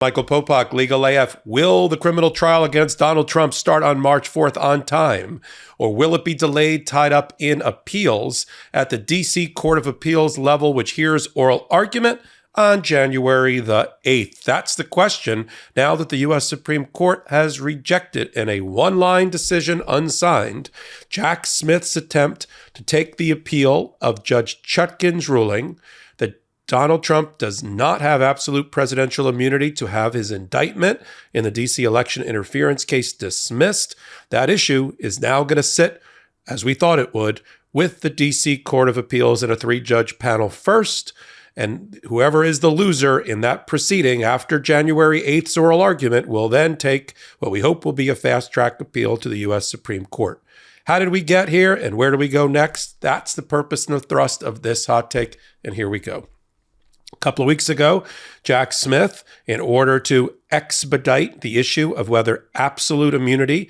Michael Popok, Legal AF. Will the criminal trial against Donald Trump start on March 4th on time? Or will it be delayed, tied up in appeals at the D.C. Court of Appeals level, which hears oral argument on January the 8th? That's the question now that the U.S. Supreme Court has rejected in a one-line decision unsigned Jack Smith's attempt to take the appeal of Judge Chutkan's ruling that Donald Trump does not have absolute presidential immunity to have his indictment in the D.C. election interference case dismissed. That issue is now going to sit, as we thought it would, with the D.C. Court of Appeals in a three-judge panel first. And whoever is the loser in that proceeding after January 8th's oral argument will then take what we hope will be a fast-track appeal to the U.S. Supreme Court. How did we get here and where do we go next? That's the purpose and the thrust of this hot take, and here we go. A couple of weeks ago, Jack Smith, in order to expedite the issue of whether absolute immunity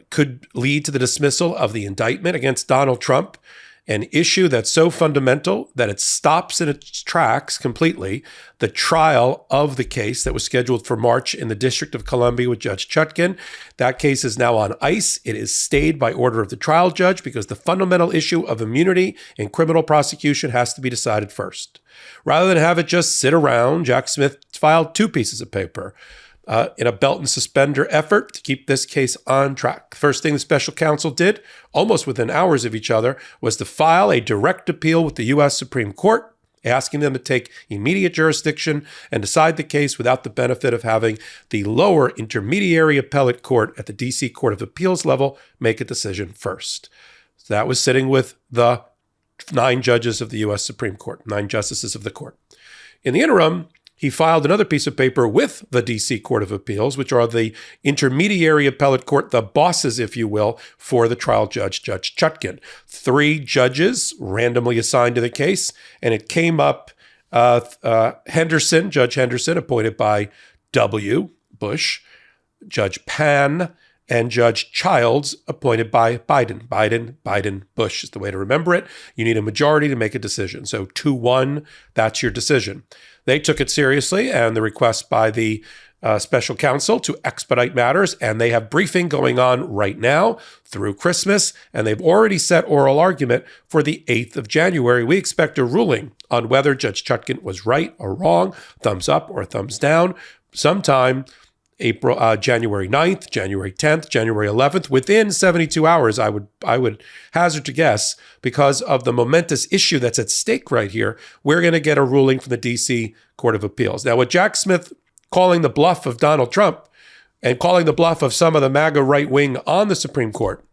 could lead to the dismissal of the indictment against Donald Trump, an issue that's so fundamental that it stops in its tracks completely the trial of the case that was scheduled for March in the District of Columbia with Judge Chutkan. That case is now on ice. It is stayed by order of the trial judge because the fundamental issue of immunity in criminal prosecution has to be decided first. Rather than have it just sit around, Jack Smith filed two pieces of paper in a belt and suspender effort to keep this case on track. First thing the special counsel did, almost within hours of each other, was to file a direct appeal with the U.S. Supreme Court, asking them to take immediate jurisdiction and decide the case without the benefit of having the lower intermediary appellate court at the D.C. Court of Appeals level make a decision first. So that was sitting with the 9 judges of the U.S. Supreme Court, 9 justices of the court. In the interim, he filed another piece of paper with the D.C. Court of Appeals, which are the intermediary appellate court, the bosses, if you will, for the trial judge, Judge Chutkan. 3 judges randomly assigned to the case, and it came up Henderson, Judge Henderson, appointed by W. Bush, Judge Pan, and Judge Childs, appointed by Biden. Biden, Bush is the way to remember it. You need a majority to make a decision. So 2-1, that's your decision. They took it seriously, and the request by the special counsel to expedite matters, and they have briefing going on right now through Christmas, and they've already set oral argument for the 8th of January. We expect a ruling on whether Judge Chutkan was right or wrong, thumbs up or thumbs down, sometime January 9th, January 10th, January 11th, within 72 hours, I would hazard to guess, because of the momentous issue that's at stake right here, we're going to get a ruling from the D.C. Court of Appeals. Now, with Jack Smith calling the bluff of Donald Trump and calling the bluff of some of the MAGA right wing on the Supreme Court,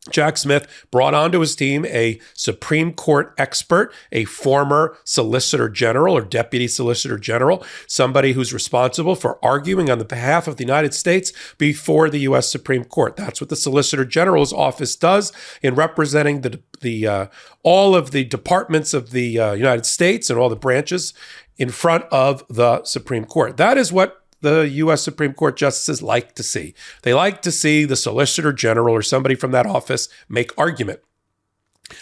Jack Smith brought onto his team a Supreme Court expert, a former Solicitor General or Deputy Solicitor General, somebody who's responsible for arguing on the behalf of the United States before the U.S. Supreme Court. That's what the Solicitor General's office does in representing all of the departments of the United States and all the branches in front of the Supreme Court. That is what the U.S. Supreme Court justices like to see. They like to see the Solicitor General or somebody from that office make argument.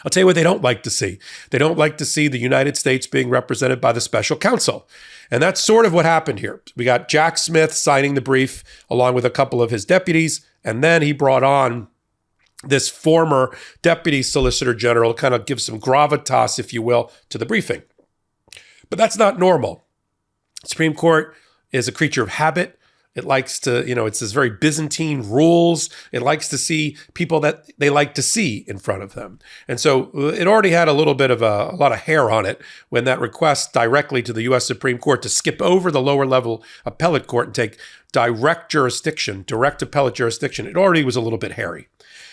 I'll tell you what they don't like to see. They don't like to see the United States being represented by the Special Counsel. And that's sort of what happened here. We got Jack Smith signing the brief along with a couple of his deputies, and then he brought on this former Deputy Solicitor General to kind of give some gravitas, if you will, to the briefing. But that's not normal. Supreme Court is a creature of habit. It likes to, it's this very Byzantine rules. It likes to see people that they like to see in front of them. And so it already had a little bit of a lot of hair on it when that request directly to the U.S. Supreme Court to skip over the lower level appellate court and take direct appellate jurisdiction. It already was a little bit hairy.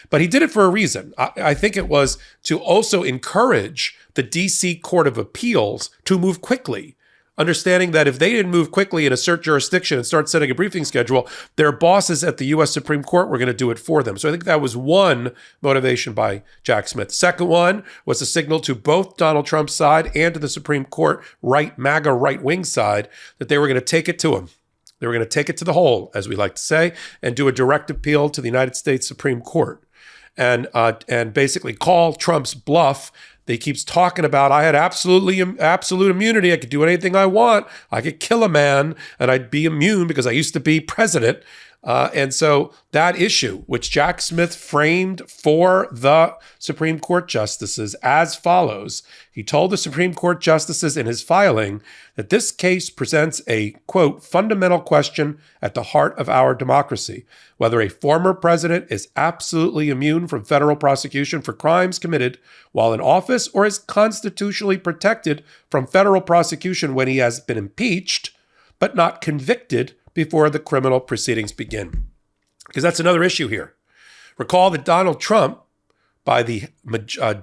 But he did it for a reason. I think it was to also encourage the D.C. Court of Appeals to move quickly, understanding that if they didn't move quickly and assert jurisdiction and start setting a briefing schedule, their bosses at the U.S. Supreme Court were going to do it for them. So I think that was one motivation by Jack Smith. Second one was a signal to both Donald Trump's side and to the Supreme Court MAGA right-wing side that they were going to take it to him. They were going to take it to the hole, as we like to say, and do a direct appeal to the United States Supreme Court. and basically call Trump's bluff. He keeps talking about, I had absolute immunity. I could do anything I want. I could kill a man and I'd be immune because I used to be president. And so that issue, which Jack Smith framed for the Supreme Court justices as follows, he told the Supreme Court justices in his filing that this case presents a, quote, fundamental question at the heart of our democracy, whether a former president is absolutely immune from federal prosecution for crimes committed while in office or is constitutionally protected from federal prosecution when he has been impeached, but not convicted before the criminal proceedings begin. Because that's another issue here. Recall that Donald Trump, by the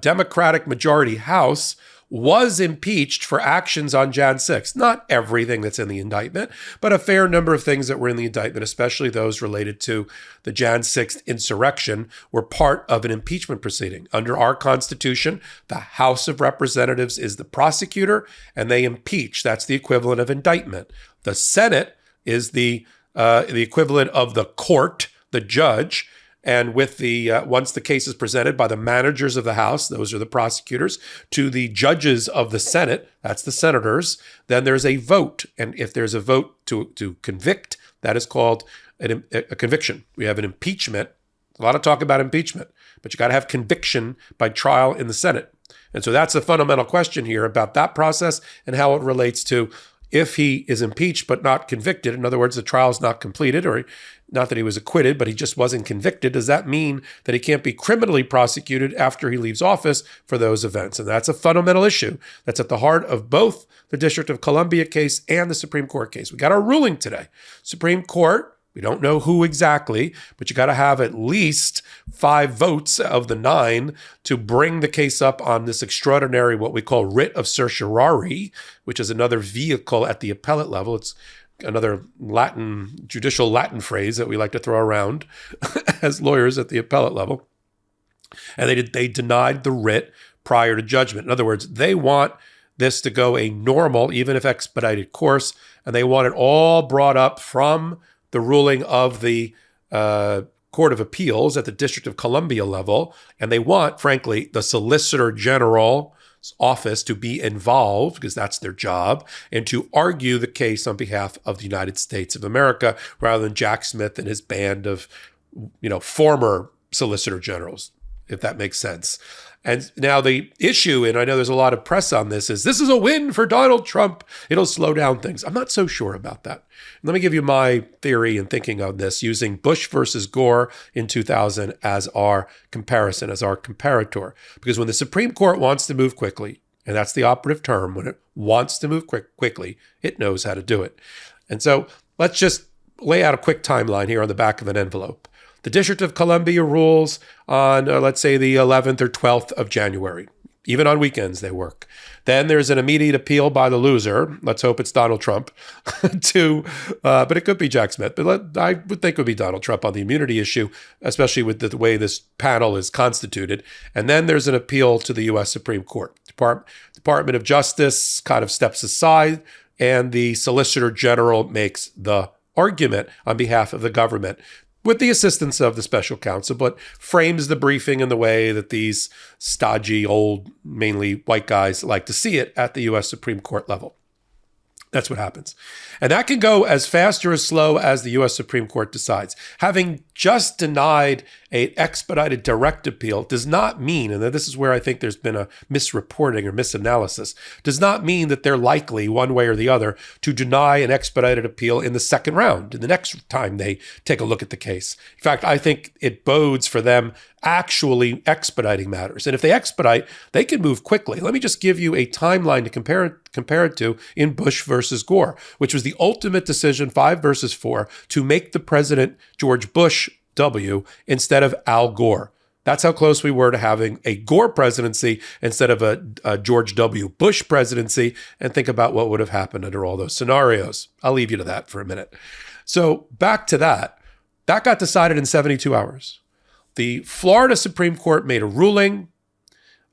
Democratic majority House, was impeached for actions on Jan 6th. Not everything that's in the indictment, but a fair number of things that were in the indictment, especially those related to the Jan 6th insurrection, were part of an impeachment proceeding. Under our Constitution, the House of Representatives is the prosecutor, and they impeach. That's the equivalent of indictment. The Senate is the equivalent of the court, the judge, and with the once the case is presented by the managers of the House, those are the prosecutors, to the judges of the Senate, that's the senators, then there's a vote. And if there's a vote to convict, that is called a conviction. We have an impeachment. A lot of talk about impeachment, but you got to have conviction by trial in the Senate. And so that's a fundamental question here about that process and how it relates to if he is impeached but not convicted. In other words, the trial is not completed, or not that he was acquitted, but he just wasn't convicted. Does that mean that he can't be criminally prosecuted after he leaves office for those events? And that's a fundamental issue that's at the heart of both the District of Columbia case and the Supreme Court case. We got our ruling today. Supreme Court, we don't know who exactly, but you got to have at least 5 votes of the 9 to bring the case up on this extraordinary, what we call writ of certiorari, which is another vehicle at the appellate level. It's another judicial Latin phrase that we like to throw around as lawyers at the appellate level. And they denied the writ prior to judgment. In other words, they want this to go a normal, even if expedited course, and they want it all brought up from the ruling of the Court of Appeals at the District of Columbia level. And they want, frankly, the Solicitor General's office to be involved, because that's their job, and to argue the case on behalf of the United States of America, rather than Jack Smith and his band of, former Solicitor Generals, if that makes sense. And now the issue, and I know there's a lot of press on this is a win for Donald Trump. It'll slow down things. I'm not so sure about that. Let me give you my theory and thinking on this using Bush versus Gore in 2000 as our comparison, as our comparator. Because when the Supreme Court wants to move quickly, and that's the operative term, when it wants to move quickly, it knows how to do it. And so let's just lay out a quick timeline here on the back of an envelope. The District of Columbia rules on, let's say, the 11th or 12th of January. Even on weekends, they work. Then there's an immediate appeal by the loser. Let's hope it's Donald Trump. But it could be Jack Smith. But I would think it would be Donald Trump on the immunity issue, especially with the way this panel is constituted. And then there's an appeal to the U.S. Supreme Court. Department of Justice kind of steps aside, and the Solicitor General makes the argument on behalf of the government, with the assistance of the special counsel, but frames the briefing in the way that these stodgy, old, mainly white guys like to see it at the U.S. Supreme Court level. That's what happens. And that can go as fast or as slow as the U.S. Supreme Court decides. Having just denied an expedited direct appeal does not mean, and this is where I think there's been a misreporting or misanalysis, does not mean that they're likely, one way or the other, to deny an expedited appeal in the second round, in the next time they take a look at the case. In fact, I think it bodes for them actually expediting matters. And if they expedite, they can move quickly. Let me just give you a timeline to compare it to in Bush versus Gore, which was the ultimate decision, 5-4, to make the president George Bush W instead of Al Gore. That's how close we were to having a Gore presidency instead of a George W. Bush presidency. And think about what would have happened under all those scenarios. I'll leave you to that for a minute. So back to that. That got decided in 72 hours. The Florida Supreme Court made a ruling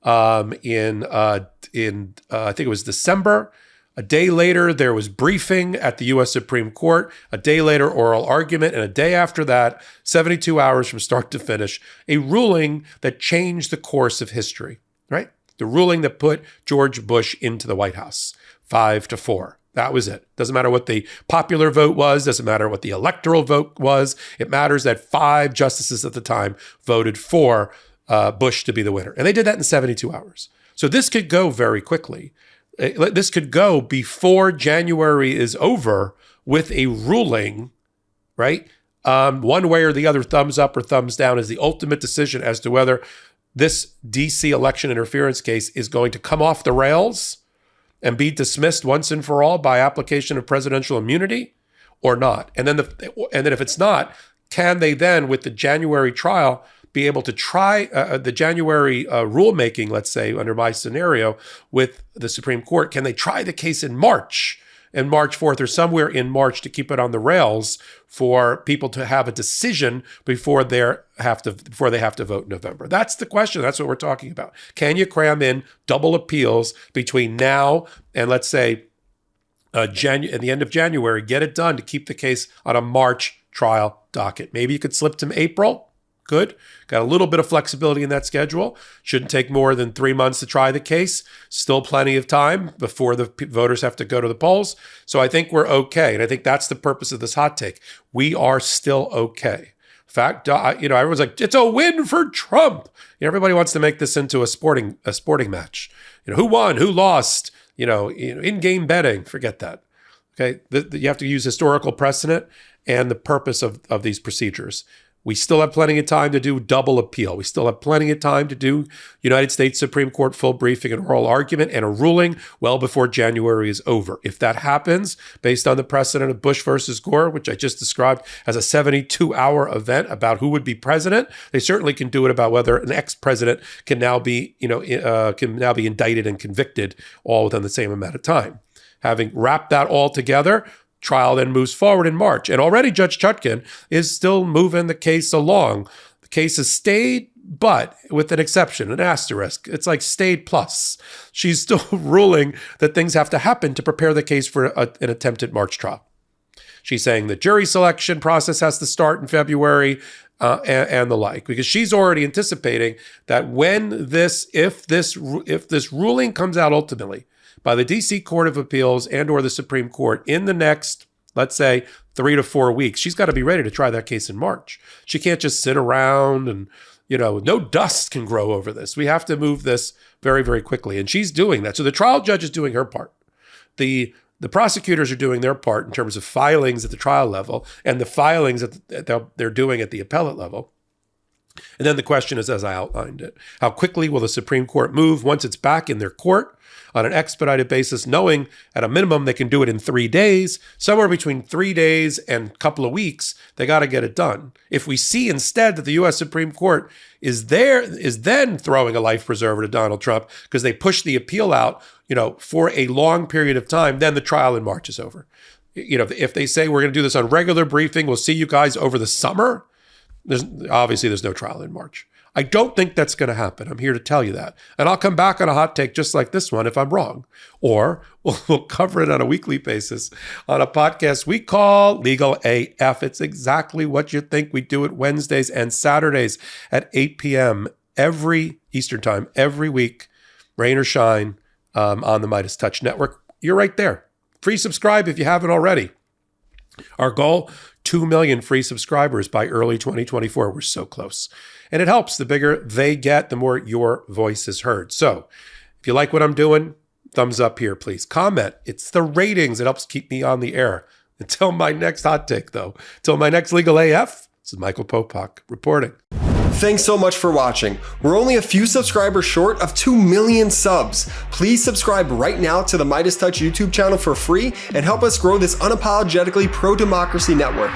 in I think it was December A day later, there was briefing at the U.S. Supreme Court. A day later, oral argument. And a day after that, 72 hours from start to finish, a ruling that changed the course of history, right? The ruling that put George Bush into the White House, 5-4. That was it. Doesn't matter what the popular vote was. Doesn't matter what the electoral vote was. It matters that 5 justices at the time voted for Bush to be the winner. And they did that in 72 hours. So this could go very quickly. This could go before January is over with a ruling, right? One way or the other, thumbs up or thumbs down, is the ultimate decision as to whether this DC election interference case is going to come off the rails and be dismissed once and for all by application of presidential immunity or not. And then if it's not, can they then, with the January trial, be able to try the January rulemaking, let's say, under my scenario with the Supreme Court, can they try the case in March 4th or somewhere in March to keep it on the rails for people to have a decision before they have to vote in November? That's the question. That's what we're talking about. Can you cram in double appeals between now and, let's say, at the end of January, get it done to keep the case on a March trial docket? Maybe you could slip to April. Good. Got a little bit of flexibility in that schedule. Shouldn't take more than 3 months to try the case. Still plenty of time before the voters have to go to the polls. So I think we're okay. And I think that's the purpose of this hot take. We are still okay. In fact, everyone's like, it's a win for Trump. Everybody wants to make this into a sporting match. Who won? Who lost? In-game betting. Forget that. Okay. You have to use historical precedent and the purpose of these procedures. We still have plenty of time to do double appeal. We still have plenty of time to do United States Supreme Court full briefing and oral argument and a ruling well before January is over. If that happens, based on the precedent of Bush versus Gore, which I just described as a 72-hour event about who would be president, they certainly can do it about whether an ex-president can now be indicted and convicted all within the same amount of time. Having wrapped that all together, trial then moves forward in March. And already Judge Chutkan is still moving the case along. The case has stayed, but with an exception, an asterisk. It's like stayed plus. She's still ruling that things have to happen to prepare the case for an attempted March trial. She's saying the jury selection process has to start in February and the like, because she's already anticipating that if this ruling comes out ultimately by the DC Court of Appeals and or the Supreme Court in the next, let's say, 3 to 4 weeks, she's got to be ready to try that case in March. She can't just sit around and, no dust can grow over this. We have to move this very, very quickly. And she's doing that. So the trial judge is doing her part. The prosecutors are doing their part in terms of filings at the trial level and the filings that they're doing at the appellate level. And then the question is, as I outlined it, how quickly will the Supreme Court move once it's back in their court on an expedited basis, knowing at a minimum they can do it in 3 days, somewhere between 3 days and a couple of weeks, they got to get it done. If we see instead that the U.S. Supreme Court is then throwing a life preserver to Donald Trump because they pushed the appeal out, for a long period of time, then the trial in March is over. If they say we're going to do this on regular briefing, we'll see you guys over the summer, there's no trial in March. I don't think that's going to happen. I'm here to tell you that. And I'll come back on a hot take just like this one if I'm wrong. Or we'll cover it on a weekly basis on a podcast we call Legal AF. It's exactly what you think. We do it Wednesdays and Saturdays at 8 p.m. every Eastern time, every week, rain or shine, on the MeidasTouch network. You're right there. Free subscribe if you haven't already. Our goal, 2 million free subscribers by early 2024. We're so close. And it helps. The bigger they get, the more your voice is heard. So if you like what I'm doing, thumbs up here, please. Comment. It's the ratings that helps keep me on the air. Until my next hot take, though. Until my next Legal AF, this is Michael Popok reporting. Thanks so much for watching. We're only a few subscribers short of 2 million subs. Please subscribe right now to the MeidasTouch YouTube channel for free and help us grow this unapologetically pro-democracy network.